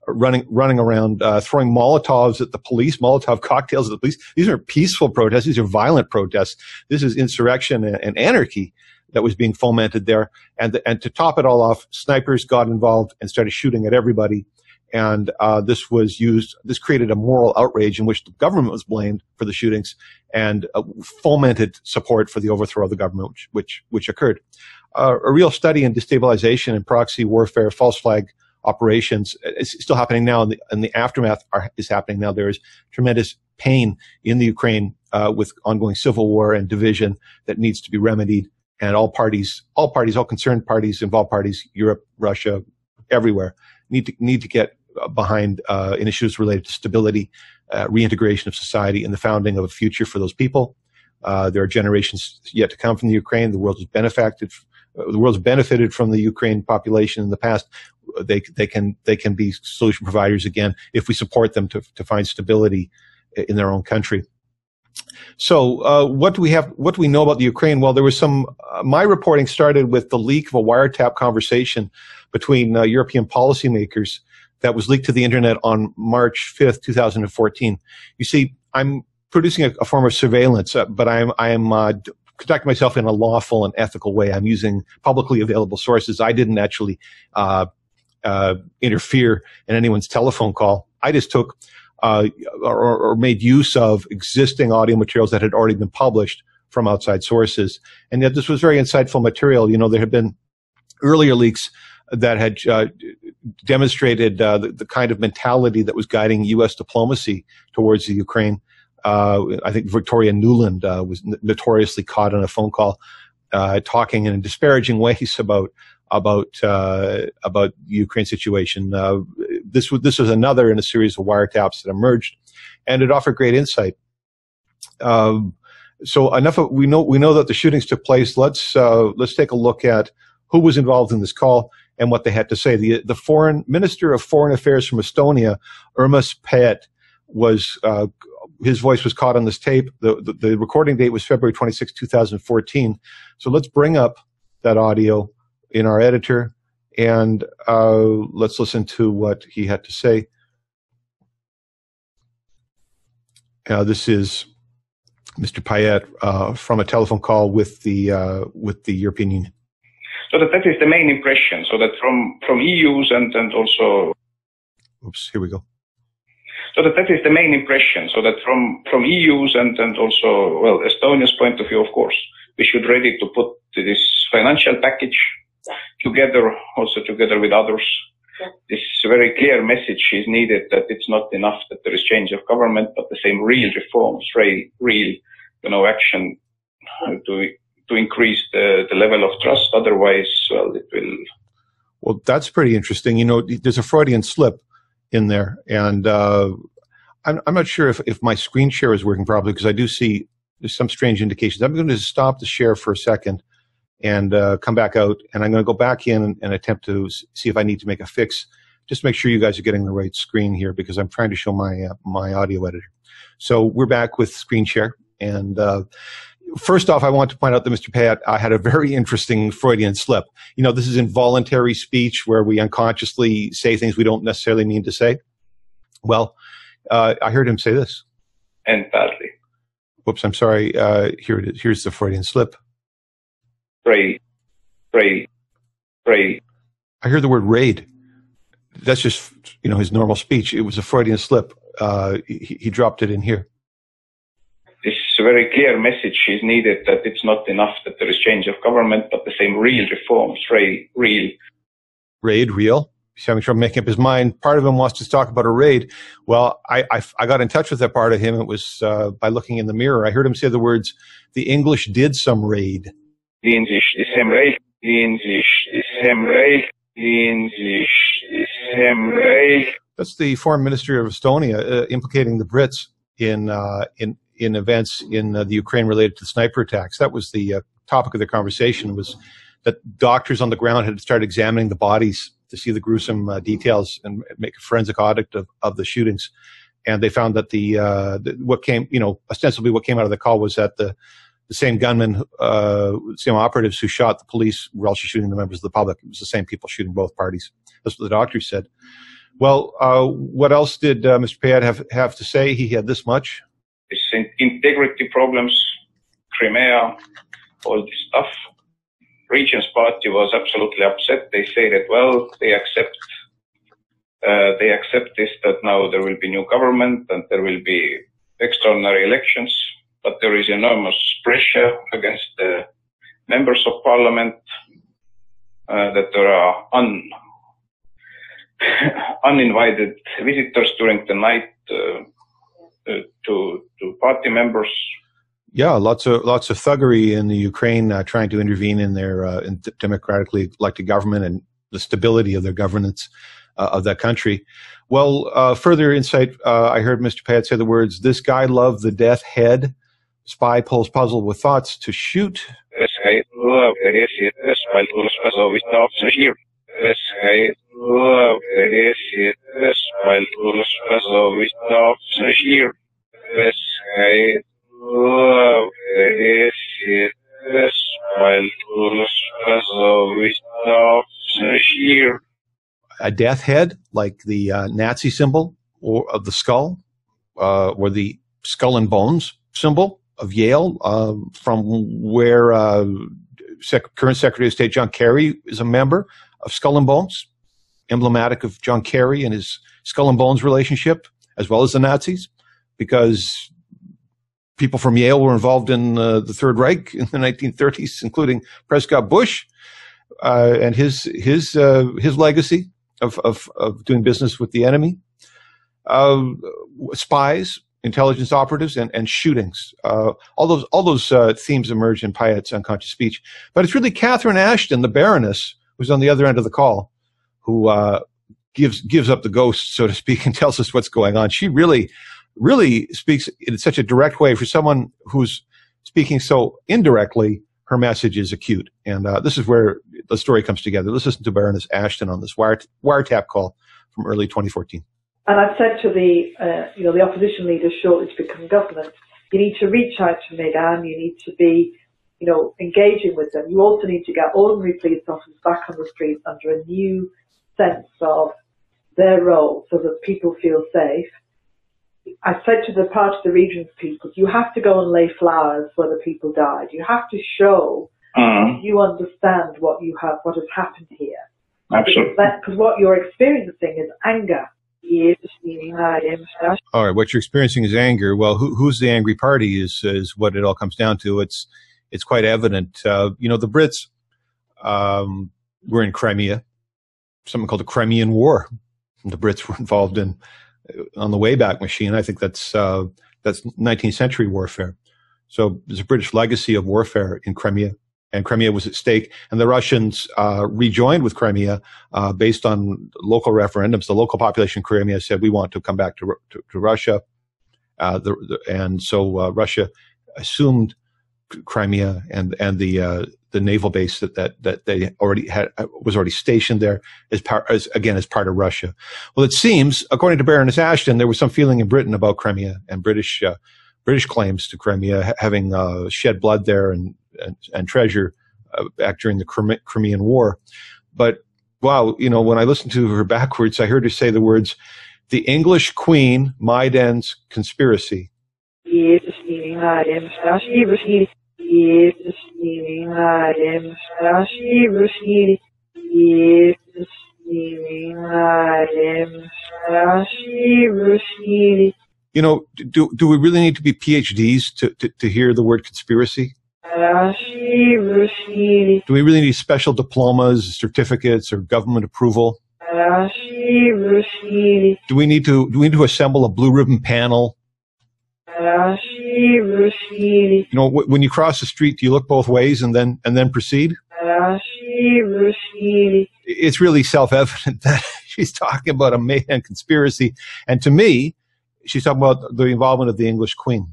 Speaker 1: running around, throwing Molotovs at the police, Molotov cocktails at the police. These are peaceful protests. These are violent protests. This is insurrection and anarchy that was being fomented there. And to top it all off, snipers got involved and started shooting at everybody. And this created a moral outrage in which the government was blamed for the shootings, and fomented support for the overthrow of the government, which occurred. A real study in destabilization and proxy warfare, false flag operations is still happening now, and the aftermath is happening now. There is tremendous pain in the Ukraine with ongoing civil war and division that needs to be remedied. And all concerned parties, involved parties, Europe, Russia, everywhere, need to get behind initiatives related to stability, reintegration of society, and the founding of a future for those people. There are generations yet to come from the Ukraine. The world has benefited from the Ukraine population in the past. They can be solution providers again if we support them to find stability in their own country. So, what do we know about the Ukraine? Well, there was my reporting started with the leak of a wiretap conversation between European policymakers that was leaked to the internet on March 5th, 2014. You see, I'm producing a form of surveillance, but I am conducting myself in a lawful and ethical way. I'm using publicly available sources. I didn't actually interfere in anyone's telephone call. I just took or made use of existing audio materials that had already been published from outside sources. And yet this was very insightful material. There had been earlier leaks that had demonstrated the kind of mentality that was guiding U.S. diplomacy towards the Ukraine. I think Victoria Nuland was notoriously caught on a phone call talking in disparaging ways about the Ukraine situation. This was another in a series of wiretaps that emerged, and it offered great insight. So enough of, we know that the shootings took place. Let's take a look at who was involved in this call and what they had to say. The Foreign Minister of Foreign Affairs from Estonia, Urmas Paet, was his voice was caught on this tape. The recording date was February 26, 2014. So let's bring up that audio in our editor, and let's listen to what he had to say. This is Mr. Payet from a telephone call with the European Union.
Speaker 4: So that is the main impression. So that from EU's and also.
Speaker 1: Oops, here we go.
Speaker 4: So that is the main impression. So that from EU's and also, well, Estonia's point of view, of course, we should ready to put this financial package together, also together with others. This very clear message is needed that it's not enough that there is change of government, but the same real reforms, real, action to increase the level of trust. Otherwise, well, it will.
Speaker 1: Well, that's pretty interesting. There's a Freudian slip in there, and I'm not sure if my screen share is working properly, because I do see there's some strange indications. I'm going to stop the share for a second and come back out, and I'm going to go back in and attempt to see if I need to make a fix, just to make sure you guys are getting the right screen here, because I'm trying to show my audio editor. So we're back with screen share, and first off, I want to point out that Mr. Payet had a very interesting Freudian slip. This is involuntary speech where we unconsciously say things we don't necessarily mean to say. Well, I heard him say this.
Speaker 4: And badly.
Speaker 1: Whoops, I'm sorry. Here it is. Here's the Freudian slip.
Speaker 4: Raid.
Speaker 1: I heard the word raid. That's just, his normal speech. It was a Freudian slip. He dropped it in here.
Speaker 4: This very clear message is needed that it's not enough that there is change of government, but the same real reforms, real.
Speaker 1: Raid, real? He's having trouble making up his mind. Part of him wants to talk about a raid. Well, I got in touch with that part of him. It was by looking in the mirror. I heard him say the words, "The English did some raid."
Speaker 4: The English is some raid. The English is some raid. The English is some raid.
Speaker 1: That's the foreign ministry of Estonia implicating the Brits in events in the Ukraine related to sniper attacks. That was the topic of the conversation, was that doctors on the ground had started examining the bodies to see the gruesome details and make a forensic audit of the shootings. And they found that ostensibly what came out of the call was that the same gunmen, same operatives who shot the police were also shooting the members of the public. It was the same people shooting both parties. That's what the doctors said. Well, what else did Mr. Payet have to say? He had this much.
Speaker 4: It's integrity problems, Crimea, all this stuff. Region's party was absolutely upset. They say that, well, they accept this, that now there will be new government and there will be extraordinary elections, but there is enormous pressure against the members of parliament, that there are uninvited visitors during the night to party members.
Speaker 1: Yeah, lots of thuggery in the Ukraine, trying to intervene in their democratically elected government and the stability of their governance of that country. Well, further insight, I heard Mr. Payet say the words, "This guy loved the death head. Spy pulls puzzle with thoughts to shoot."
Speaker 4: This guy loved the spy pulls puzzle with thoughts to shoot. This guy loved the spy pulls puzzle with thoughts to shoot. This guy loved the spy pulls puzzle with thoughts to shoot.
Speaker 1: A death head, like the Nazi symbol or of the skull, or the skull and bones symbol of Yale, from where current Secretary of State John Kerry is a member of Skull and Bones, emblematic of John Kerry and his Skull and Bones relationship, as well as the Nazis, because people from Yale were involved in the Third Reich in the 1930s, including Prescott Bush, and his legacy of doing business with the enemy, spies, intelligence operatives, and shootings. All those themes emerge in Payet's unconscious speech. But it's really Catherine Ashton, the Baroness, who's on the other end of the call, who gives up the ghost, so to speak, and tells us what's going on. She really speaks in such a direct way. For someone who's speaking so indirectly, her message is acute. And this is where the story comes together. Let's listen to Baroness Ashton on this wiretap call from early 2014.
Speaker 5: And I've said to the opposition leaders shortly to become government, you need to reach out to Maidan, you need to be, engaging with them. You also need to get ordinary police officers back on the streets under a new sense of their role so that people feel safe. I said to the part of the region's people, you have to go and lay flowers where the people died. You have to show you understand what has happened here.
Speaker 4: Absolutely.
Speaker 5: Because what you're experiencing is anger.
Speaker 1: All right, what you're experiencing is anger. Well, who's the angry party is what it all comes down to. It's quite evident. The Brits were in Crimea, something called the Crimean War. The Brits were involved on the Wayback Machine. I think that's 19th century warfare. So there's a British legacy of warfare in Crimea, and Crimea was at stake. And the Russians rejoined with Crimea based on local referendums. The local population of Crimea said, we want to come back to Russia. And so Russia assumed Crimea and the naval base that they already had was already stationed there as part of Russia. Well, it seems, according to Baroness Ashton, there was some feeling in Britain about Crimea and British claims to Crimea, having shed blood there and treasure back during the Crimean War. But wow, when I listened to her backwards, I heard her say the words, "The English Queen, Maidan's conspiracy." Do we really need to be PhDs to hear the word conspiracy? Do we really need special diplomas, certificates, or government approval? Do we need to assemble a blue ribbon panel? When you cross the street, do you look both ways and then proceed? It's really self-evident that she's talking about a Maidan conspiracy, and to me, she's talking about the involvement of the English Queen.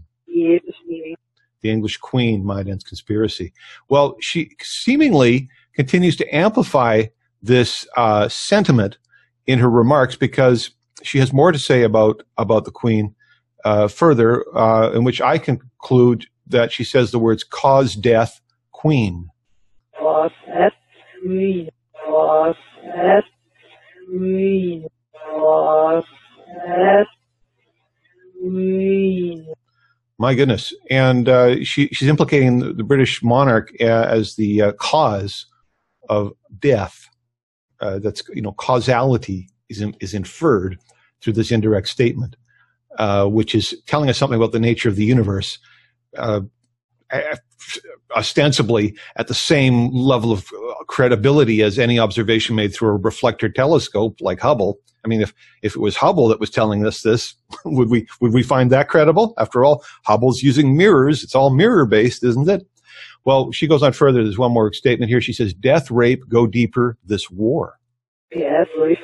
Speaker 1: The English Queen, Maidan's conspiracy. Well, she seemingly continues to amplify this sentiment in her remarks because she has more to say about the Queen further, in which I conclude that she says the words "cause death, Queen."
Speaker 5: Cause death, Queen. Cause death, Queen. Cause death, Queen.
Speaker 1: My goodness. And she's implicating the British monarch as the cause of death. That's, causality is inferred through this indirect statement, which is telling us something about the nature of the universe, ostensibly at the same level of credibility as any observation made through a reflector telescope like Hubble. I mean, if it was Hubble that was telling us this, would we find that credible? After all, Hubble's using mirrors. It's all mirror-based, isn't it? Well, she goes on further. There's one more statement here. She says, "Death, rape, go deeper, this war."
Speaker 5: Yes, this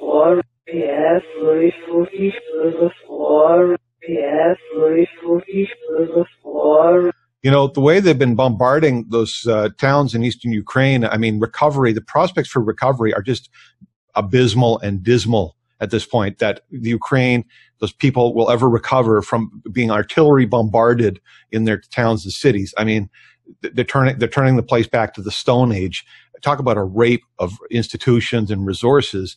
Speaker 5: war. Yes, this war. Yes, this war.
Speaker 1: The way they've been bombarding those towns in eastern Ukraine, I mean, the prospects for recovery are just abysmal and dismal at this point, that the Ukraine, those people will ever recover from being artillery bombarded in their towns and cities. I mean, they're turning the place back to the Stone Age. Talk about a rape of institutions and resources.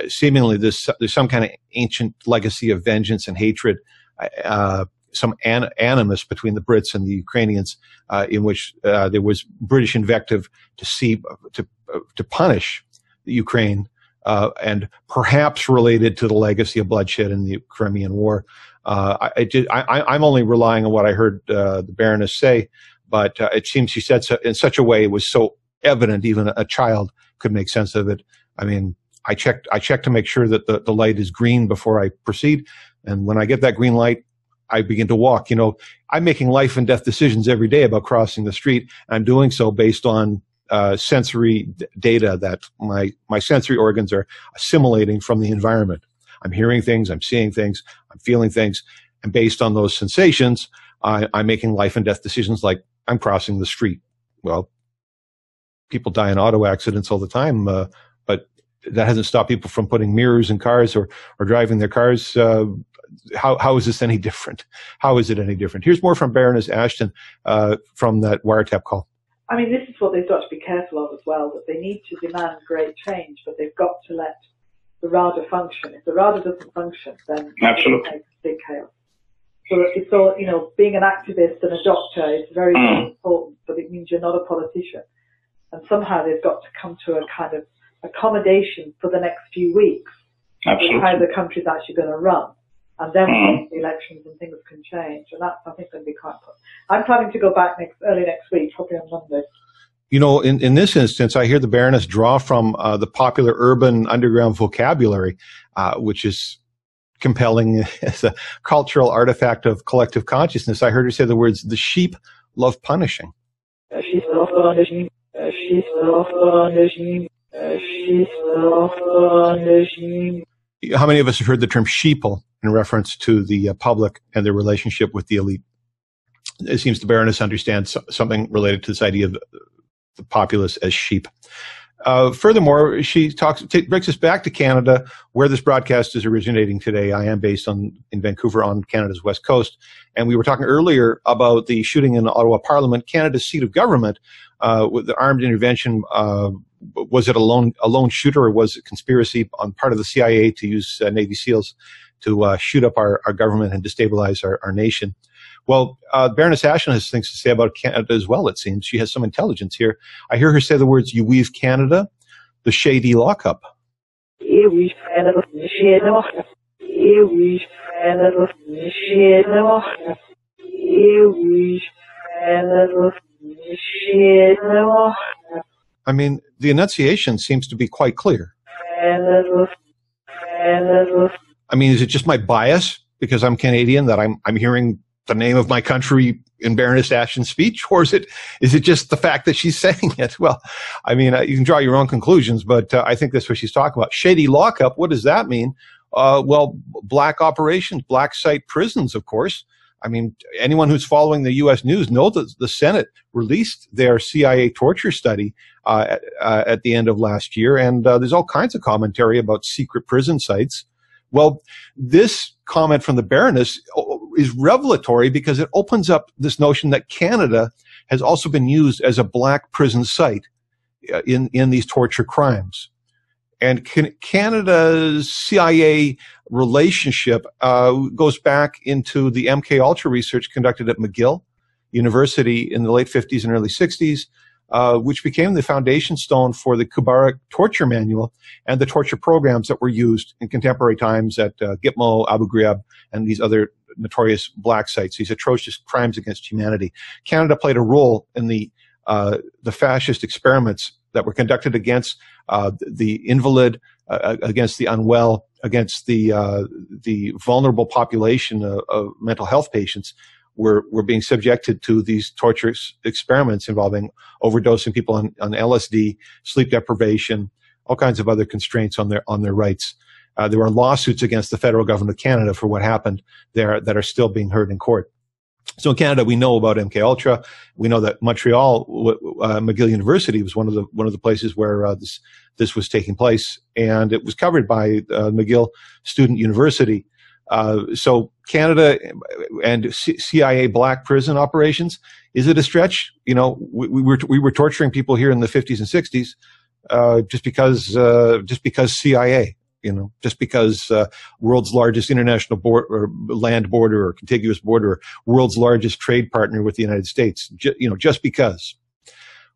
Speaker 1: Seemingly there's some kind of ancient legacy of vengeance and hatred, some animus between the Brits and the Ukrainians, in which there was British invective to punish the Ukraine, and perhaps related to the legacy of bloodshed in the Crimean War. I'm only relying on what I heard the Baroness say, but it seems she said so in such a way it was so evident even a child could make sense of it. I mean, I checked to make sure that the light is green before I proceed, and when I get that green light, I begin to walk. I'm making life and death decisions every day about crossing the street. I'm doing so based on sensory data that my sensory organs are assimilating from the environment. I'm hearing things, I'm seeing things, I'm feeling things, and based on those sensations, I'm making life and death decisions like I'm crossing the street. Well, people die in auto accidents all the time, but that hasn't stopped people from putting mirrors in cars or driving their cars. How is this any different? How is it any different? Here's more from Baroness Ashton from that wiretap call.
Speaker 5: I mean, this is what they've got to be careful of as well, that they need to demand great change, but they've got to let the RADA function. If the RADA doesn't function, then
Speaker 4: absolutely
Speaker 5: it's big chaos. So it's all, being an activist and a doctor is very, very important, but it means you're not a politician. And somehow they've got to come to a kind of accommodation for the next few weeks with how the country's actually going to run. And then the elections and things can change. And that's, I think, going to be quite important. I'm planning to go back early next week, probably on Monday.
Speaker 1: In this instance, I hear the Baroness draw from the popular urban underground vocabulary, which is compelling as a cultural artifact of collective consciousness. I heard her say the words, "The sheep love punishing."
Speaker 5: Sheep love punishing. Sheep love punishing. Sheep love punishing.
Speaker 1: How many of us have heard the term sheeple in reference to the public and their relationship with the elite? It seems the Baroness understands something related to this idea of the populace as sheep. Furthermore, she brings us back to Canada, where this broadcast is originating today. I am based in Vancouver on Canada's west coast. And we were talking earlier about the shooting in Ottawa Parliament, Canada's seat of government, with the armed intervention. Was it a lone shooter, or was it conspiracy on part of the CIA to use Navy SEALs to shoot up our government and destabilize our nation? Well, Baroness Ashton has things to say about Canada as well, it seems. She has some intelligence here. I hear her say the words, "You weave Canada, the shady lockup."
Speaker 5: You weave Canada, the shady lockup. You weave Canada, the shady lockup. You weave Canada, the shady lockup.
Speaker 1: I mean, the enunciation seems to be quite clear. I mean, is it just my bias because I'm Canadian that I'm hearing the name of my country in Baroness Ashton's speech, or is it just the fact that she's saying it? Well, I mean, you can draw your own conclusions, but I think that's what she's talking about. Shady lockup. What does that mean? Well, black operations, black site prisons, of course. I mean, anyone who's following the U.S. news knows that the Senate released their CIA torture study at the end of last year, and there's all kinds of commentary about secret prison sites. Well, this comment from the Baroness is revelatory because it opens up this notion that Canada has also been used as a black prison site in these torture crimes. And Canada's CIA relationship goes back into the MK Ultra research conducted at McGill University in the late 50s and early 60s, which became the foundation stone for the Kubarek torture manual and the torture programs that were used in contemporary times at Gitmo, Abu Ghraib, and these other notorious black sites, these atrocious crimes against humanity. Canada played a role in the fascist experiments that were conducted against the invalid, against the unwell, against the vulnerable population of mental health patients were being subjected to these torture experiments involving overdosing people on LSD, sleep deprivation, all kinds of other constraints on their rights. There were lawsuits against the federal government of Canada for what happened there that are still being heard in court. So in Canada, we know about MK Ultra. We know that Montreal, McGill University was one of the places where this was taking place, and it was covered by McGill Student University. So Canada and CIA black prison operations, is it a stretch? You know, we were torturing people here in the 50s and 60s just because CIA. You know, just because world's largest international land border or contiguous border, or world's largest trade partner with the United States, just because.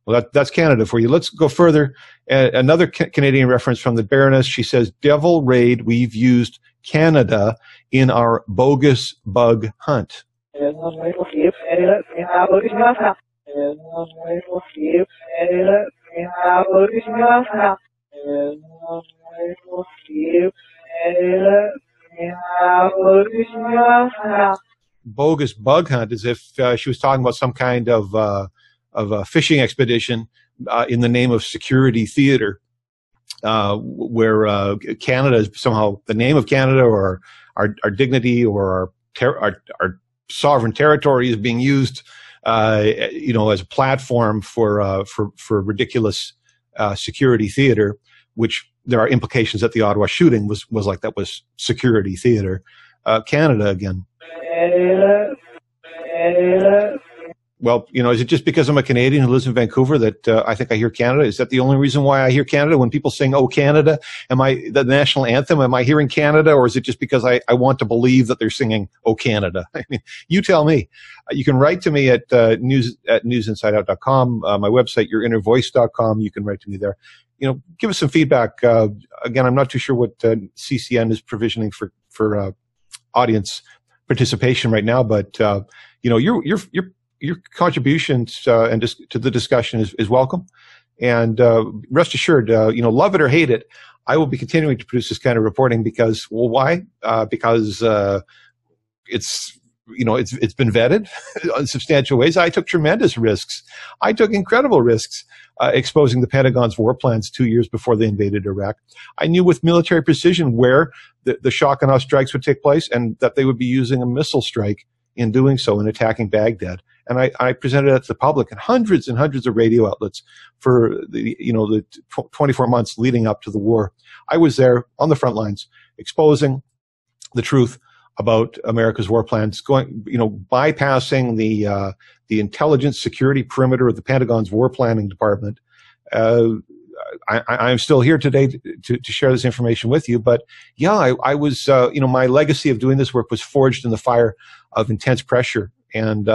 Speaker 1: Well, that's Canada for you. Let's go further. Another Canadian reference from the Baroness. She says, "Devil raid, we've used Canada in our bogus bug hunt." Bogus bug hunt, as if she was talking about some kind of a fishing expedition in the name of security theater, where Canada is somehow the name of Canada, or our dignity, or our sovereign territory is being used, as a platform for ridiculous security theater, which there are implications that the Ottawa shooting was like that was security theater. Canada again. Well, is it just because I'm a Canadian who lives in Vancouver that I think I hear Canada? Is that the only reason why I hear Canada? When people sing, "Oh, Canada," the national anthem, am I hearing Canada? Or is it just because I want to believe that they're singing, "Oh, Canada"? I mean, you tell me. You can write to me at newsinsideout.com, my website, yourinnervoice.com. You can write to me there. Give us some feedback. Again, I'm not too sure what CCN is provisioning for audience participation right now, but your contributions and just to the discussion is welcome. And rest assured, love it or hate it, I will be continuing to produce this kind of reporting because, well, why? Because it's been vetted in substantial ways. I took tremendous risks. I took incredible risks exposing the Pentagon's war plans 2 years before they invaded Iraq. I knew with military precision where the shock and awe strikes would take place and that they would be using a missile strike in doing so, in attacking Baghdad. And I presented that to the public and hundreds of radio outlets for the 24 months leading up to the war. I was there on the front lines exposing the truth about America's war plans, bypassing the intelligence security perimeter of the Pentagon's war planning department. I'm still here today to share this information with you, but yeah, I was, my legacy of doing this work was forged in the fire of intense pressure. And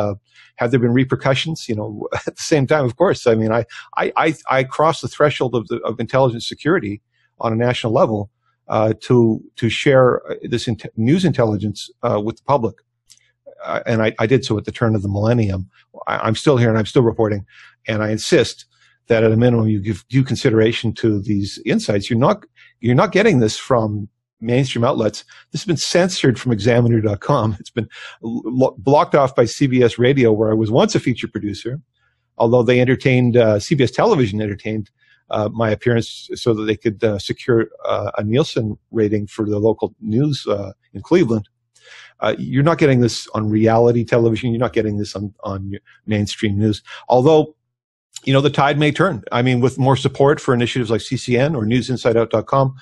Speaker 1: have there been repercussions? At the same time, of course. I mean, I crossed the threshold of intelligence security on a national level to share this news intelligence with the public, and I did so at the turn of the millennium. I'm still here and I'm still reporting, and I insist that at a minimum you give due consideration to these insights. You're not getting this from mainstream outlets. This has been censored from Examiner.com. It's been blocked off by CBS Radio, where I was once a feature producer, although they CBS Television entertained my appearance so that they could secure a Nielsen rating for the local news in Cleveland. You're not getting this on reality television. You're not getting this on mainstream news. Although, the tide may turn. I mean, with more support for initiatives like CCN or newsinsideout.com,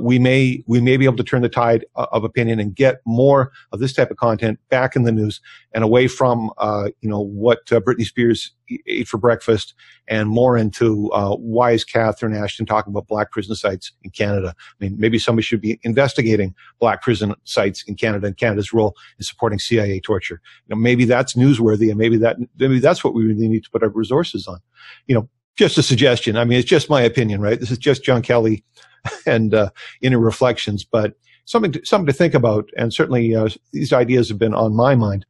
Speaker 1: we may be able to turn the tide of opinion and get more of this type of content back in the news and away from, what Britney Spears ate for breakfast and more into, why is Catherine Ashton talking about black prison sites in Canada? I mean, maybe somebody should be investigating black prison sites in Canada and Canada's role in supporting CIA torture. Maybe that's newsworthy, and maybe that's what we really need to put our resources on. Just a suggestion. I mean, it's just my opinion, right? This is just John Kelly and inner reflections, but something to think about. And certainly these ideas have been on my mind.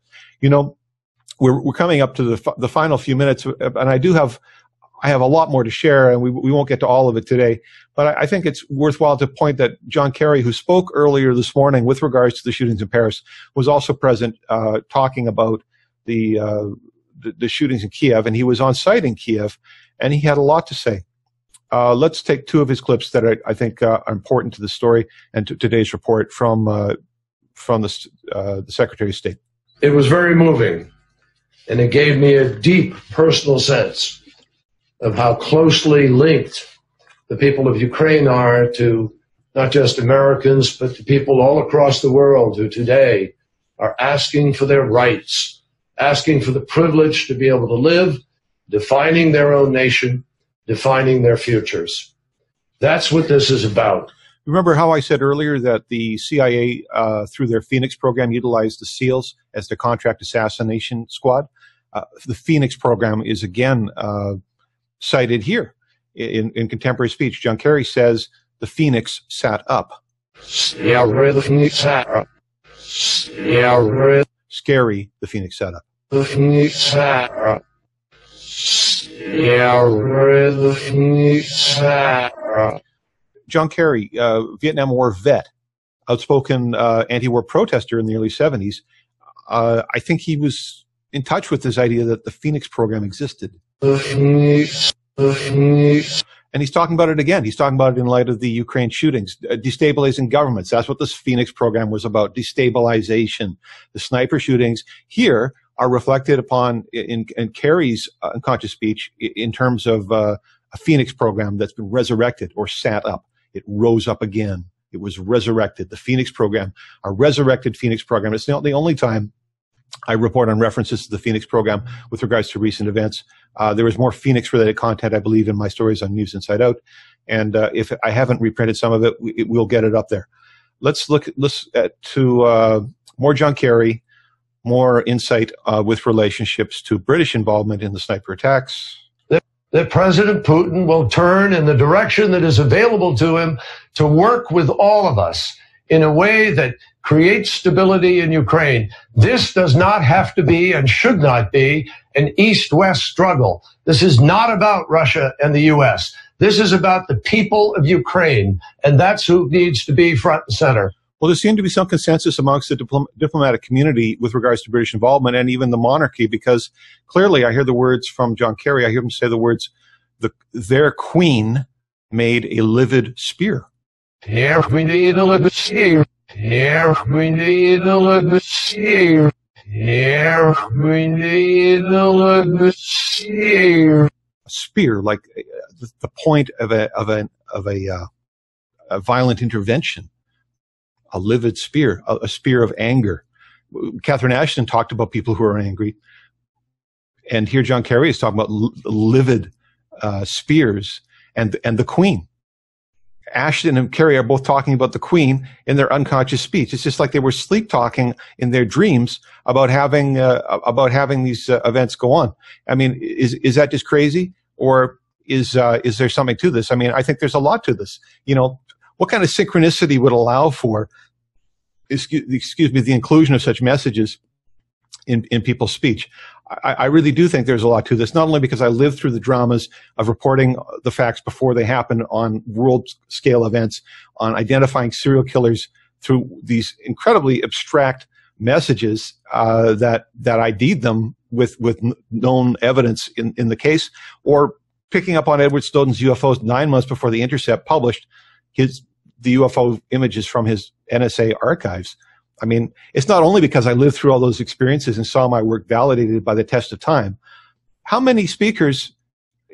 Speaker 1: We're coming up to the final few minutes, and I have a lot more to share, and we won't get to all of it today. But I think it's worthwhile to point that John Kerry, who spoke earlier this morning with regards to the shootings in Paris, was also present talking about the shootings in Kiev, and he was on site in Kiev, and he had a lot to say. Let's take two of his clips that I think are important to the story and to today's report from the Secretary of State.
Speaker 6: It was very moving, and it gave me a deep personal sense of how closely linked the people of Ukraine are to not just Americans, but to people all across the world who today are asking for their rights, asking for the privilege to be able to live, defining their own nation, defining their futures. That's what this is about.
Speaker 1: Remember how I said earlier that the CIA, through their Phoenix program, utilized the SEALs as the contract assassination squad? The Phoenix program is again cited here in contemporary speech. John Kerry says the Phoenix sat up.
Speaker 6: Scary, the Phoenix sat up.
Speaker 1: Scary, the Phoenix sat up.
Speaker 6: The Phoenix sat up. The Phoenix sat up.
Speaker 1: John Kerry, Vietnam War vet, outspoken anti-war protester in the early 70s. I think he was in touch with this idea that the Phoenix program existed.
Speaker 6: The Phoenix.
Speaker 1: And he's talking about it again. He's talking about it in light of the Ukraine shootings, destabilizing governments. That's what this Phoenix program was about, destabilization. The sniper shootings here are reflected upon in Kerry's unconscious speech in terms of a Phoenix program that's been resurrected or sat up. it rose up again. It was resurrected. The Phoenix program, a resurrected Phoenix program. It's not the only time I report on references to the Phoenix program with regards to recent events. There is more Phoenix-related content, I believe, in my stories on News Inside Out. And if I haven't reprinted some of it, we'll get it up there. Let's look to more John Kerry, more insight with relationships to British involvement in the sniper attacks.
Speaker 6: That President Putin will turn in the direction that is available to him to work with all of us in a way that creates stability in Ukraine. This does not have to be and should not be an East-West struggle. This is not about Russia and the U.S. This is about the people of Ukraine, and that's who needs to be front and center.
Speaker 1: Well, there seemed to be some consensus amongst the diplomatic community with regards to British involvement and even the monarchy, because clearly I hear the words from John Kerry. I hear him say the words, their queen made a livid spear.
Speaker 6: Here we need a livid spear. Here we need a livid spear. Here we need a livid spear. A
Speaker 1: spear, like the point of a violent intervention. A livid spear, a spear of anger. Catherine Ashton talked about people who are angry. And here John Kerry is talking about livid spears and the Queen. Ashton and Kerry are both talking about the Queen in their unconscious speech. It's just like they were sleep talking in their dreams about having these events go on. I mean, is that just crazy, or is there something to this? I mean, I think there's a lot to this. You know, what kind of synchronicity would allow for, excuse me, the inclusion of such messages in people's speech? I really do think there's a lot to this, not only because I lived through the dramas of reporting the facts before they happen on world-scale events, on identifying serial killers through these incredibly abstract messages that ID'd them with known evidence in the case, or picking up on Edward Snowden's UFOs 9 months before The Intercept published the UFO images from his NSA archives. I mean, it's not only because I lived through all those experiences and saw my work validated by the test of time. How many speakers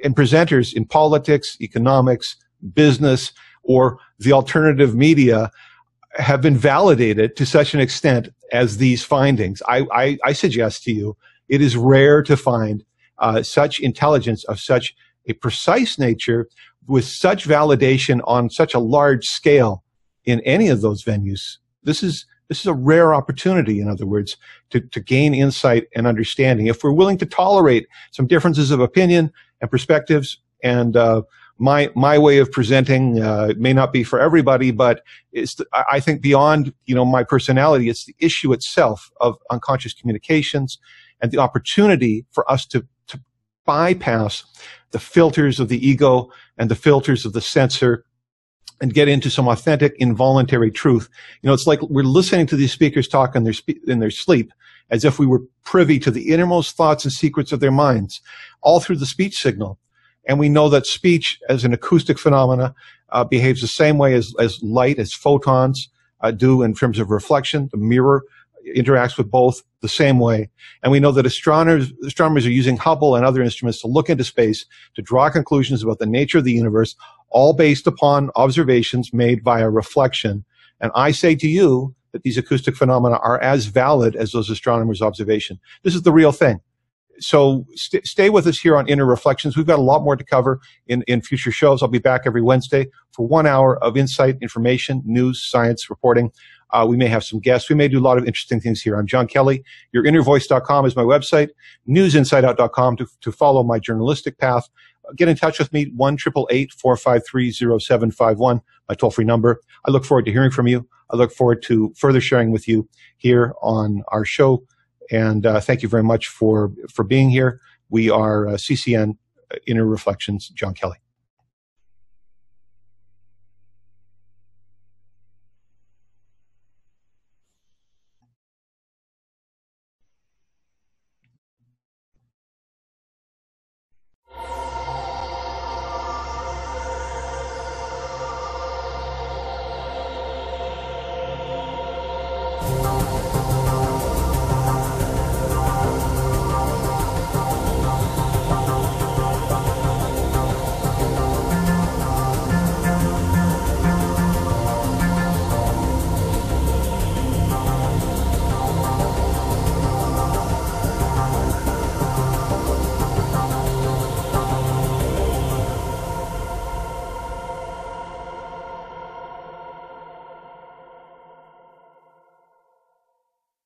Speaker 1: and presenters in politics, economics, business, or the alternative media have been validated to such an extent as these findings? I suggest to you, it is rare to find such intelligence of such a precise nature with such validation on such a large scale in any of those venues. This is a rare opportunity, in other words, to gain insight and understanding. If we're willing to tolerate some differences of opinion and perspectives, and my way of presenting may not be for everybody, but I think beyond my personality, it's the issue itself of unconscious communications and the opportunity for us to bypass the filters of the ego and the filters of the censor and get into some authentic, involuntary truth. It's like we're listening to these speakers talk in their sleep as if we were privy to the innermost thoughts and secrets of their minds, all through the speech signal. And we know that speech as an acoustic phenomena behaves the same way as light, as photons do in terms of reflection. The mirror interacts with both the same way. And we know that astronomers are using Hubble and other instruments to look into space to draw conclusions about the nature of the universe, all based upon observations made via reflection. And I say to you that these acoustic phenomena are as valid as those astronomers' observation. This is the real thing. So stay with us here on Inner Reflections. We've got a lot more to cover in future shows. I'll be back every Wednesday for 1 hour of insight, information, news, science, reporting. We may have some guests. We may do a lot of interesting things here. I'm John Kelly. YourInnerVoice.com is my website. NewsInsideOut.com to follow my journalistic path. Get in touch with me, 1-888-453-0751, my toll-free number. I look forward to hearing from you. I look forward to further sharing with you here on our show. And thank you very much for being here. We are CCN Inner Reflections, John Kelly.